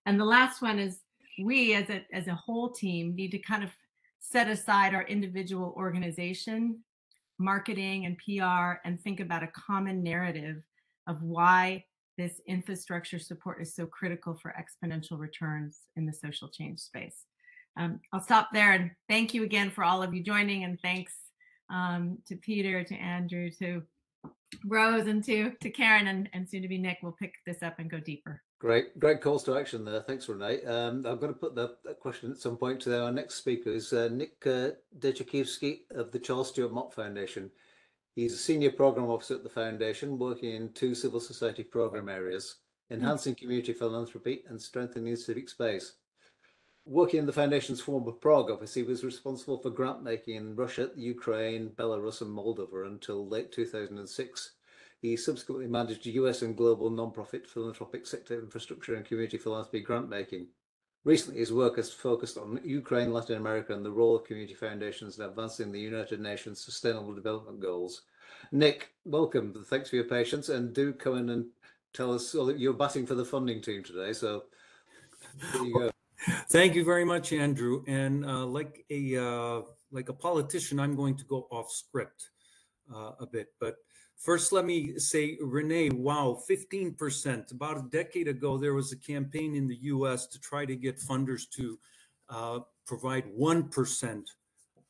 And the last one is, we as a whole team need to kind of set aside our individual organization, marketing and PR, and think about a common narrative of why this infrastructure support is so critical for exponential returns in the social change space. I'll stop there, and thank you again for all of you joining, and thanks to Peter, to Andrew, to Rose, and to Karen, and soon to be Nick. We'll pick this up and go deeper. Great calls to action there. Thanks, Renee. I'm going to put that question at some point to our next speaker, is Nick Dejikowski of the Charles Stewart Mott Foundation. He's a senior program officer at the foundation, working in 2 civil society program areas, enhancing community philanthropy and strengthening civic space. Working in the foundation's former Prague office, he was responsible for grant making in Russia, Ukraine, Belarus and Moldova until late 2006. He subsequently managed US and global non-profit philanthropic sector infrastructure and community philanthropy grant making. Recently, his work has focused on Ukraine, Latin America, and the role of community foundations in advancing the United Nations Sustainable Development Goals. Nick, welcome. Thanks for your patience, and do come in and tell us, you're batting for the funding team today, so there you go. Thank you very much, Andrew. And like a politician, I'm going to go off script a bit. But first, let me say, Renee, wow, 15%. About a decade ago, there was a campaign in the US to try to get funders to provide 1%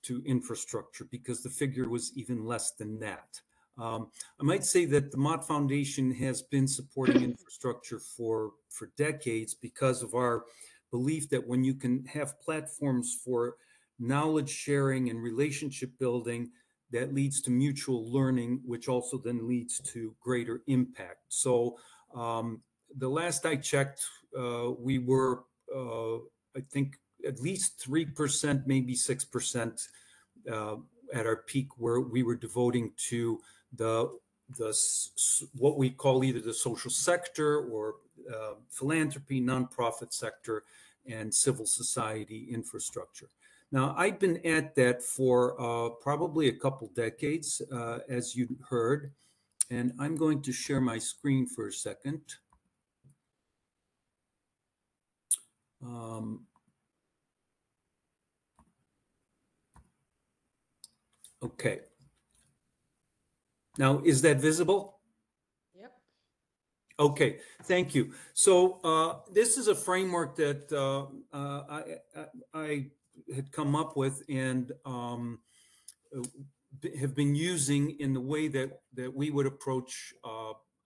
to infrastructure because the figure was even less than that. I might say that the Mott Foundation has been supporting infrastructure for decades because of our belief that when you can have platforms for knowledge sharing and relationship building, that leads to mutual learning, which also then leads to greater impact. So the last I checked, we were, I think, at least 3%, maybe 6% at our peak, where we were devoting to the what we call either the social sector or philanthropy, nonprofit sector, and civil society infrastructure. Now, I've been at that for probably a couple decades, as you heard, and I'm going to share my screen for a second. Okay. Now, is that visible? Yep. Okay, thank you. So this is a framework that I had come up with and have been using in the way that we would approach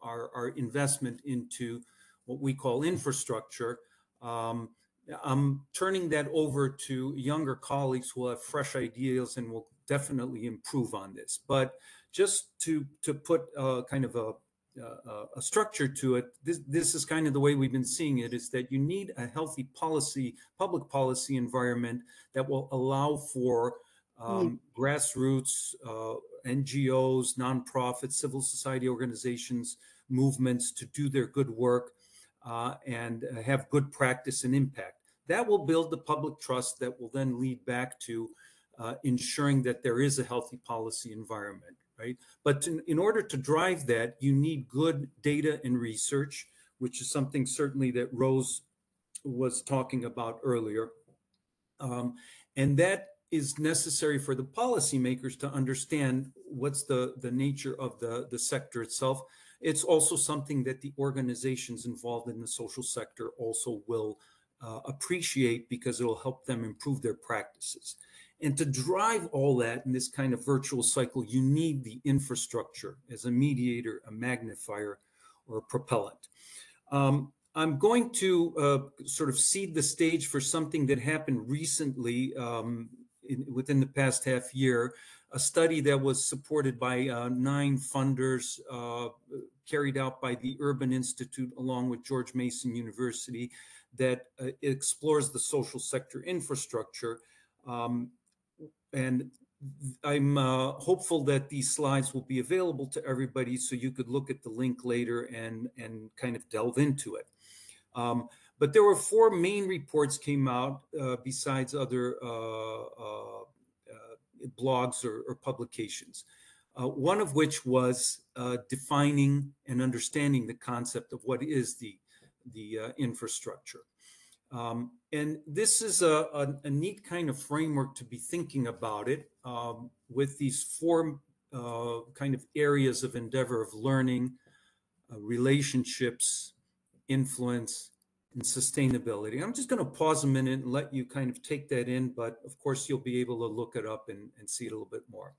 our investment into what we call infrastructure. I'm turning that over to younger colleagues who will have fresh ideas and will definitely improve on this. But just to put kind of a structure to it, this is kind of the way we've been seeing it, is that you need a healthy policy, public policy environment that will allow for grassroots, NGOs, nonprofits, civil society organizations, movements to do their good work and have good practice and impact. That will build the public trust that will then lead back to ensuring that there is a healthy policy environment, right? But in order to drive that, you need good data and research, which is something certainly that Rose was talking about earlier. And that is necessary for the policymakers to understand what's the nature of the sector itself. It's also something that the organizations involved in the social sector also will appreciate, because it will help them improve their practices. And to drive all that in this kind of virtual cycle, you need the infrastructure as a mediator, a magnifier, or a propellant. I'm going to sort of seed the stage for something that happened recently within the past half year, a study that was supported by 9 funders, carried out by the Urban Institute along with George Mason University, that explores the social sector infrastructure. And I'm hopeful that these slides will be available to everybody, so you could look at the link later and kind of delve into it. But there were 4 main reports came out besides other blogs or publications. One of which was defining and understanding the concept of what is the infrastructure. And this is a neat kind of framework to be thinking about it, with these 4 kind of areas of endeavor of learning, relationships, influence, and sustainability. I'm just going to pause a minute and let you kind of take that in, but of course you'll be able to look it up and see it a little bit more.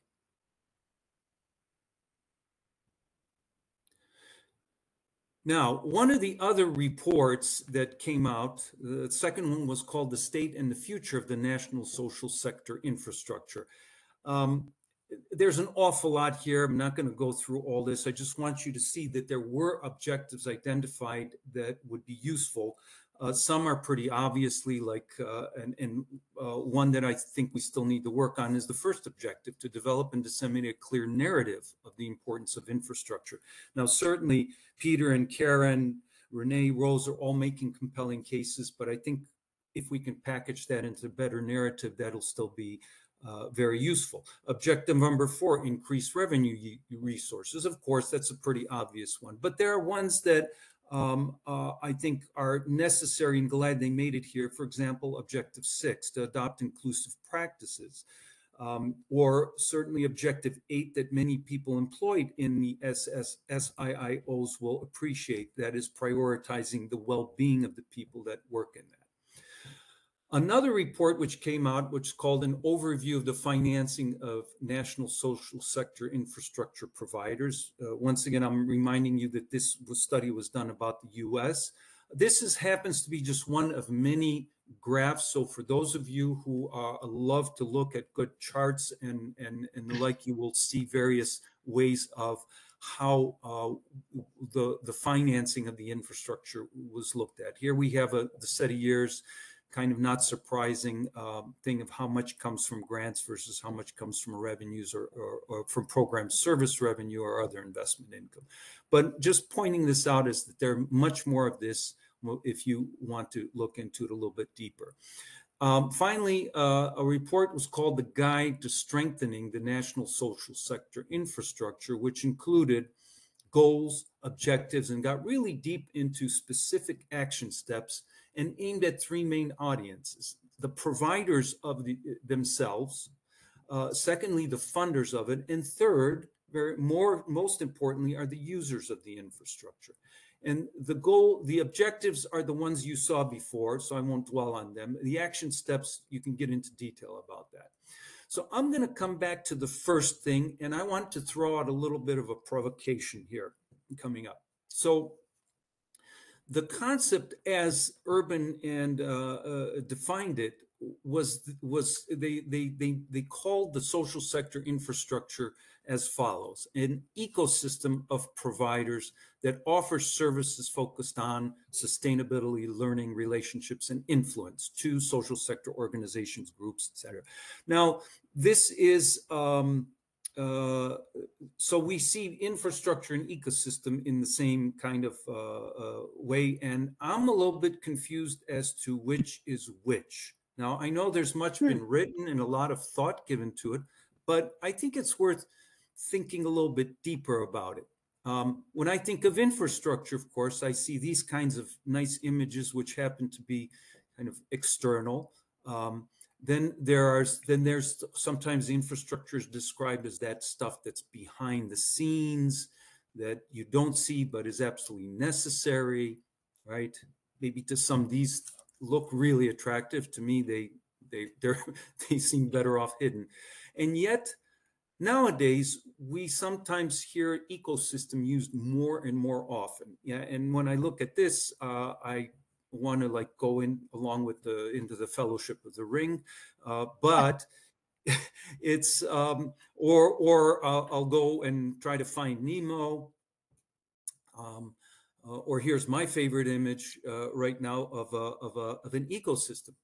Now, one of the other reports that came out, the second one was called The State and the Future of the National Social Sector Infrastructure. There's an awful lot here. I'm not going to go through all this. I just want you to see that there were objectives identified that would be useful. Some are pretty obviously like, one that I think we still need to work on is the first objective, to develop and disseminate a clear narrative of the importance of infrastructure. Now, certainly Peter and Karen, Renee, Rose are all making compelling cases, but I think if we can package that into a better narrative, that'll still be very useful. Objective number 4, increase revenue resources. Of course, that's a pretty obvious one, but there are ones that I think are necessary and glad they made it here. For example, objective 6, to adopt inclusive practices, or certainly objective 8 that many people employed in the SIIOs will appreciate, that is prioritizing the well-being of the people that work in that. Another report which came out, which is called an overview of the financing of national social sector infrastructure providers. Once again, I'm reminding you that this study was done about the US. This happens to be just one of many graphs. So for those of you who love to look at good charts and the like, you will see various ways of how the financing of the infrastructure was looked at. Here we have the set of years, kind of not surprising thing of how much comes from grants versus how much comes from revenues or from program service revenue or other investment income. But just pointing this out is that there are much more of this if you want to look into it a little bit deeper. Finally, a report was called the Guide to Strengthening the National Social Sector Infrastructure, which included goals, objectives, and got really deep into specific action steps and aimed at three main audiences: the providers of themselves, secondly, the funders of it, and third, most importantly, are the users of the infrastructure. And the objectives are the ones you saw before, so I won't dwell on them. The action steps, you can get into detail about that. So I'm going to come back to the first thing, and I want to throw out a little bit of a provocation here coming up. So the concept as Urban and defined it was they called the social sector infrastructure as follows: an ecosystem of providers that offers services focused on sustainability, learning, relationships, and influence to social sector organizations, groups, etc. Now, this is so we see infrastructure and ecosystem in the same kind of way, and I'm a little bit confused as to which is which. Now, I know there's much been written and a lot of thought given to it, but I think it's worth thinking a little bit deeper about it. When I think of infrastructure, of course, I see these kinds of nice images, which happen to be kind of external. Then there's sometimes the infrastructure is described as that stuff that's behind the scenes that you don't see but is absolutely necessary, right? Maybe to some these look really attractive. To me, they seem better off hidden. And yet nowadays we sometimes hear ecosystem used more and more often. Yeah, and when I look at this, I want to like go in along with into the Fellowship of the Ring, but it's or I'll go and try to find Nemo, or here's my favorite image right now of an ecosystem.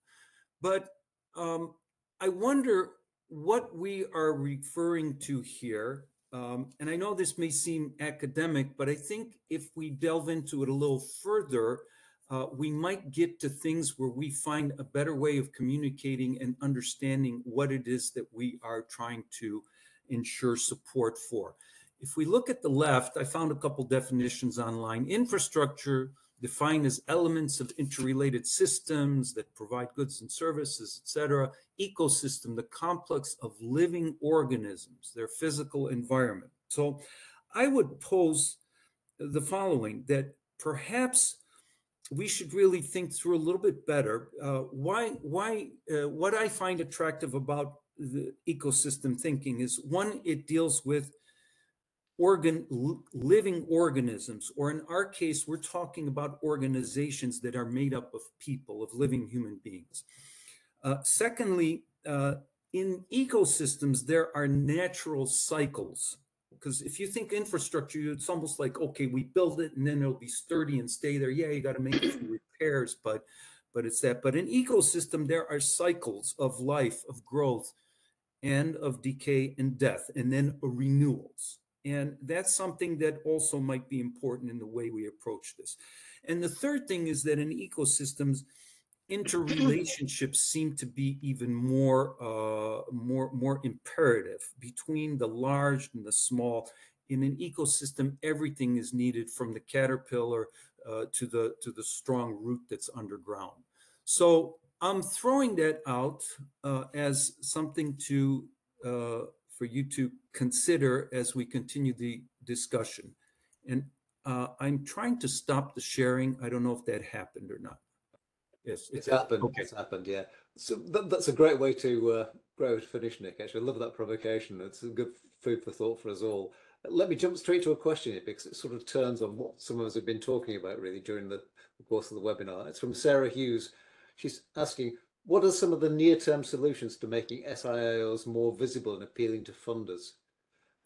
But I wonder what we are referring to here. And I know this may seem academic, but I think if we delve into it a little further, we might get to things where we find a better way of communicating and understanding what it is that we are trying to ensure support for. If we look at the left, I found a couple definitions online. Infrastructure defined as elements of interrelated systems that provide goods and services, etc. Ecosystem, the complex of living organisms, their physical environment. So I would pose the following, that perhaps we should really think through a little bit better what I find attractive about the ecosystem thinking is, one, it deals with living organisms, or in our case, we're talking about organizations that are made up of people, of living human beings. Secondly, in ecosystems, there are natural cycles. Because if you think infrastructure, it's almost like, okay, we build it and then it'll be sturdy and stay there. Yeah, you got to make a few repairs, but it's that. But in ecosystem, there are cycles of life, of growth, and of decay and death, and then renewals. And that's something that also might be important in the way we approach this. And the third thing is that in ecosystems, interrelationships seem to be even more imperative between the large and the small. In an ecosystem, everything is needed, from the caterpillar to the strong root that's underground. So I'm throwing that out as something to for you to consider as we continue the discussion. And I'm trying to stop the sharing. I don't know if that happened or not. Yes, It's happened. Okay. It's happened. Yeah. So that's a great way to finish, Nick. Actually, I love that provocation. It's a good food for thought for us all. Let me jump straight to a question here because it sort of turns on what some of us have been talking about really during the course of the webinar. It's from Sarah Hughes. She's asking, what are some of the near-term solutions to making SIIOs more visible and appealing to funders?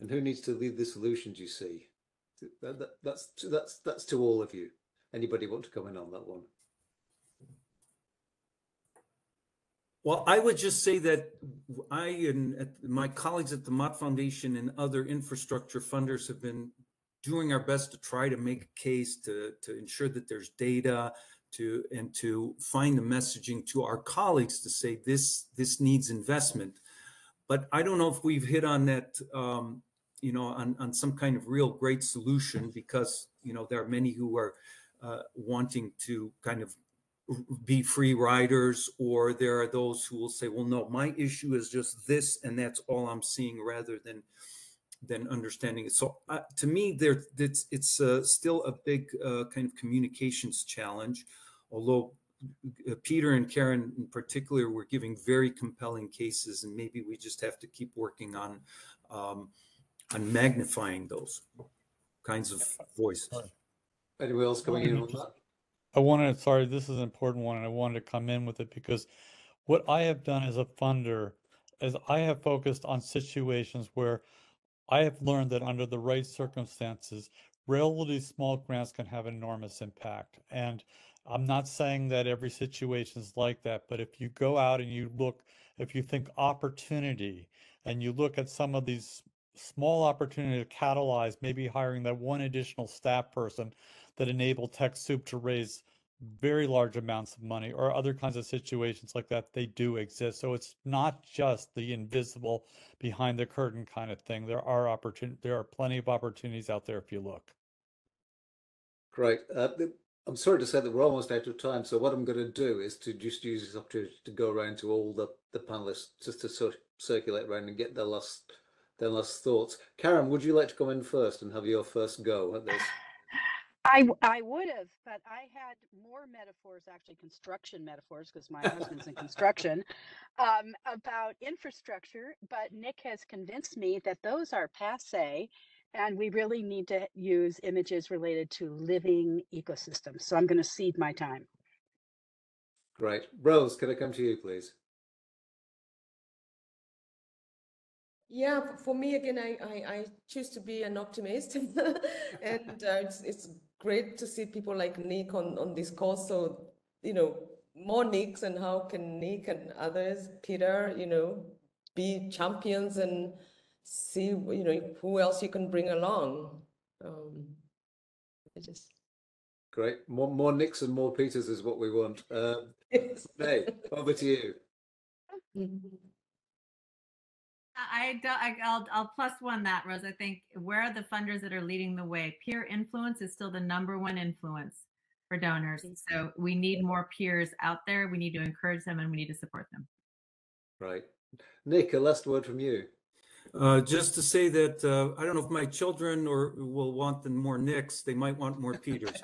And who needs to lead the solutions you see? That's to all of you. Anybody want to comment on that one? Well, I would just say that I and my colleagues at the Mott Foundation and other infrastructure funders have been doing our best to try to make a case to ensure that there's data and to find the messaging to our colleagues to say this needs investment. But I don't know if we've hit on that, on some kind of real great solution, because, there are many who are wanting to kind of be free riders, or there are those who will say, well, no, my issue is just this, and that's all I'm seeing, rather than understanding it. So to me, it's still a big kind of communications challenge, although Peter and Karen in particular were giving very compelling cases, and maybe we just have to keep working on magnifying those kinds of voices. Anyone else coming in on that? Sorry, this is an important one, and I wanted to come in with it because what I have done as a funder is I have focused on situations where I have learned that under the right circumstances, relatively small grants can have enormous impact. And I'm not saying that every situation is like that, but if you go out and you look, if you think opportunity, and you look at some of these small opportunity to catalyze, maybe hiring that one additional staff person that enable TechSoup to raise very large amounts of money, or other kinds of situations like that, they do exist. So it's not just the invisible behind the curtain kind of thing. There are plenty of opportunities out there if you look. Great. I'm sorry to say that we're almost out of time. So what I'm going to do is to just use this opportunity to go around to all the panelists, just to circulate around and get their last thoughts. Karen, would you like to come in first and have your first go at this? I would have, but I had more metaphors, actually construction metaphors, because my husband's in construction, about infrastructure. But Nick has convinced me that those are passé, and we really need to use images related to living ecosystems. So I'm going to cede my time. Great. Rose, can I come to you, please? Yeah, for me, again, I choose to be an optimist. And it's great to see people like Nick on this call. So, more Nicks, and how can Nick and others, Peter, be champions and see, who else you can bring along. Great. More Nicks and more Peters is what we want. Hey, over to you. I'll plus one that, Rose. I think where are the funders that are leading the way? Peer influence is still the #1 influence for donors. So we need more peers out there. We need to encourage them, and we need to support them. Right. Nick, a last word from you. Just to say that I don't know if my children will want more Nicks. They might want more Peters.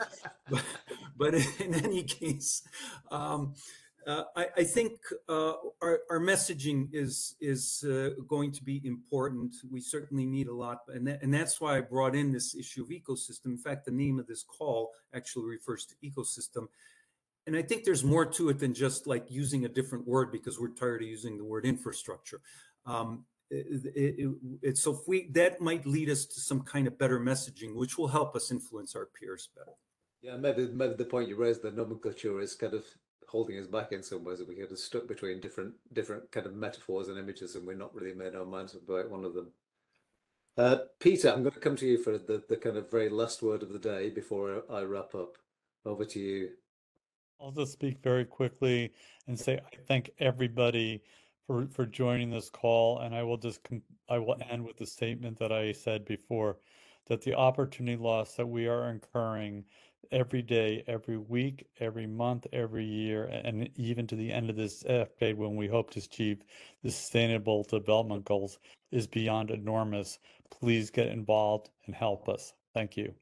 but in any case, I think our messaging is going to be important. We certainly need a lot, and that's why I brought in this issue of ecosystem. In fact, the name of this call actually refers to ecosystem. And I think there's more to it than just like using a different word because we're tired of using the word infrastructure. So if that might lead us to some kind of better messaging, which will help us influence our peers better. Yeah, maybe the point you raised, the nomenclature, is kind of holding us back in some ways. We get stuck between different kind of metaphors and images, and we're not really made our minds about one of them. Peter, I'm going to come to you for the kind of very last word of the day before I wrap up. Over to you. I'll just speak very quickly and say I thank everybody for joining this call, and I will end with the statement that I said before, that the opportunity loss that we are incurring every day, every week, every month, every year, and even to the end of this decade when we hope to achieve the Sustainable Development Goals is beyond enormous. Please get involved and help us. Thank you.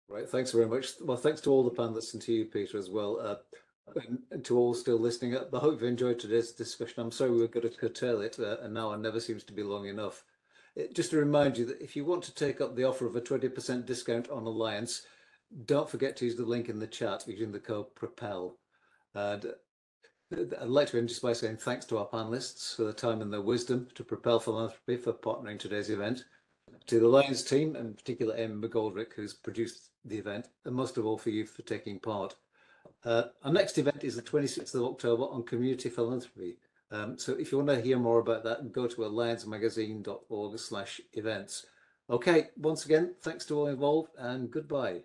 Right, thanks very much. Well, thanks to all the panelists and to you, Peter, as well. And to all still listening, I hope you enjoyed today's discussion. I'm sorry we were going to curtail it, and now it never seems to be long enough. Just to remind you that if you want to take up the offer of a 20% discount on Alliance, don't forget to use the link in the chat using the code PROPEL. And I'd like to end just by saying thanks to our panelists for their time and their wisdom, to Propel Philanthropy for partnering today's event, to the Alliance team, and in particular Amy McGoldrick, who's produced the event, and most of all for you for taking part. Our next event is the 26th of October on community philanthropy. So if you want to hear more about that, go to alliancemagazine.org/events. Okay, once again, thanks to all involved and goodbye.